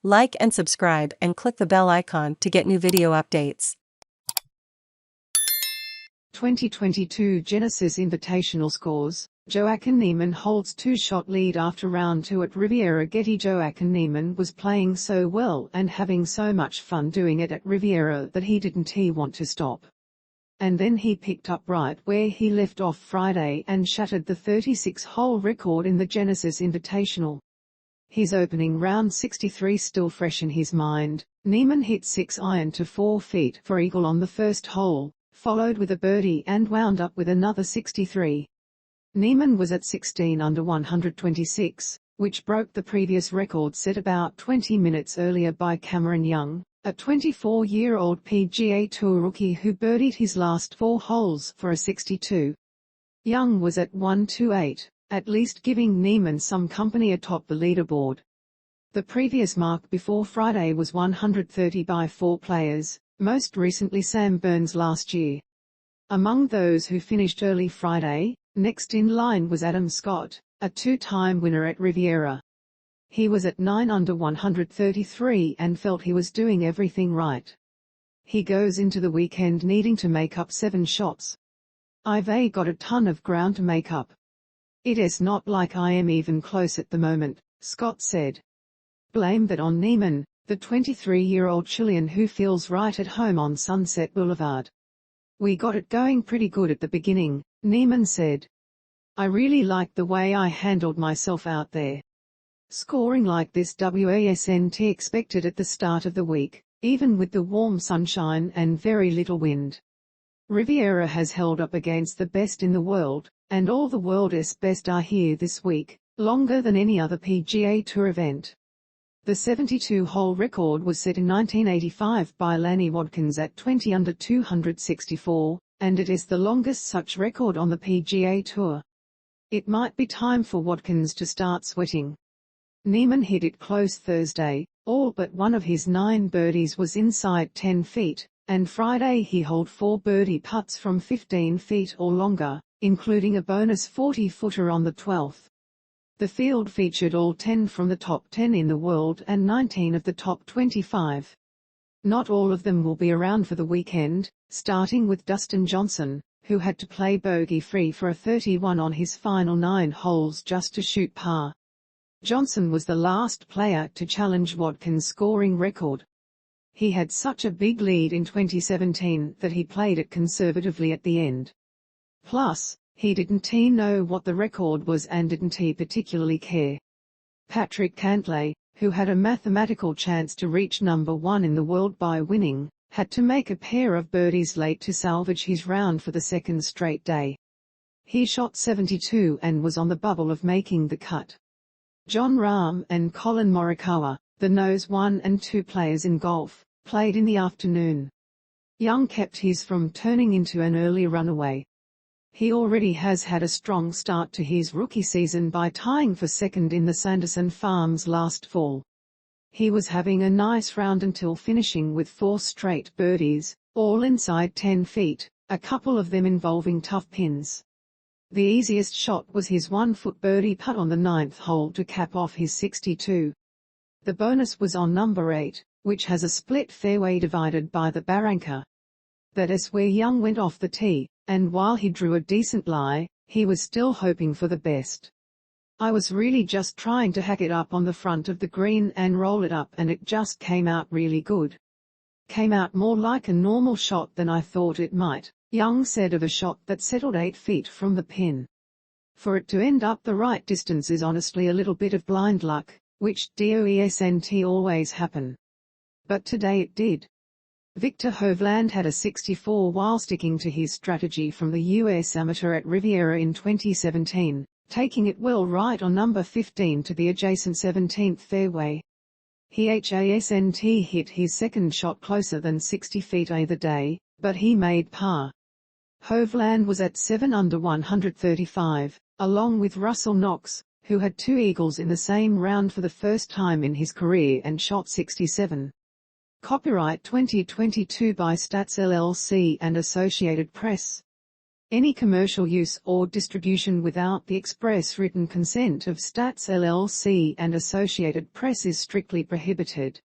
Like and subscribe and click the bell icon to get new video updates. 2022 Genesis Invitational scores. Joaquin Niemann holds two-shot lead after round 2 at Riviera. Joaquin Niemann was playing so well and having so much fun doing it at Riviera that he didn't want to stop. And then he picked up right where he left off Friday and shattered the 36-hole record in the Genesis Invitational. His opening round 63 still fresh in his mind. Niemann hit 6-iron to 4 feet for eagle on the first hole, followed with a birdie and wound up with another 63. Niemann was at 16 under 126, which broke the previous record set about 20 minutes earlier by Cameron Young, a 24-year-old PGA Tour rookie who birdied his last 4 holes for a 62. Young was at 128, at least giving Niemann some company atop the leaderboard. The previous mark before Friday was 130 by 4 players, most recently Sam Burns last year. Among those who finished early Friday, next in line was Adam Scott, a 2-time winner at Riviera. He was at 9 under 133 and felt he was doing everything right. He goes into the weekend needing to make up 7 shots. I've got a ton of ground to make up. It's not like I am even close at the moment, Scott said. Blame that on Niemann, the 23-year-old Chilean who feels right at home on Sunset Boulevard. We got it going pretty good at the beginning, Niemann said. I really liked the way I handled myself out there. Scoring like this wasn't expected at the start of the week, even with the warm sunshine and very little wind. Riviera has held up against the best in the world, and all the world's best are here this week, longer than any other PGA Tour event. The 72-hole record was set in 1985 by Lanny Wadkins at 20 under 264, and it is the longest such record on the PGA Tour. It might be time for Wadkins to start sweating. Niemann hit it close Thursday, all but one of his 9 birdies was inside 10 feet, and Friday he holed 4 birdie putts from 15 feet or longer, including a bonus 40-footer on the 12th. The field featured all 10 from the top 10 in the world and 19 of the top 25. Not all of them will be around for the weekend, starting with Dustin Johnson, who had to play bogey-free for a 31 on his final 9 holes just to shoot par. Johnson was the last player to challenge Wadkins' scoring record. He had such a big lead in 2017 that he played it conservatively at the end. Plus, he didn't know what the record was and didn't particularly care. Patrick Cantlay, who had a mathematical chance to reach number 1 in the world by winning, had to make a pair of birdies late to salvage his round for the second straight day. He shot 72 and was on the bubble of making the cut. Jon Rahm and Colin Morikawa, the nose 1 and 2 players in golf, played in the afternoon. Young kept his from turning into an early runaway. He already has had a strong start to his rookie season by tying for second in the Sanderson Farms last fall. He was having a nice round until finishing with 4 straight birdies, all inside 10 feet, a couple of them involving tough pins. The easiest shot was his 1-foot birdie putt on the 9th hole to cap off his 62. The bonus was on number 8, which has a split fairway divided by the barranca. That is where Young went off the tee, and while he drew a decent lie, he was still hoping for the best. I was really just trying to hack it up on the front of the green and roll it up, and it just came out really good. Came out more like a normal shot than I thought it might, Young said of a shot that settled 8 feet from the pin. For it to end up the right distance is honestly a little bit of blind luck, which doesn't always happen. But today it did. Victor Hovland had a 64 while sticking to his strategy from the US Amateur at Riviera in 2017, taking it well right on number 15 to the adjacent 17th fairway. He hasn't hit his second shot closer than 60 feet either day, but he made par. Hovland was at 7 under 135, along with Russell Knox, who had 2 eagles in the same round for the first time in his career and shot 67. Copyright 2022 by Stats LLC and Associated Press. Any commercial use or distribution without the express written consent of Stats LLC and Associated Press is strictly prohibited.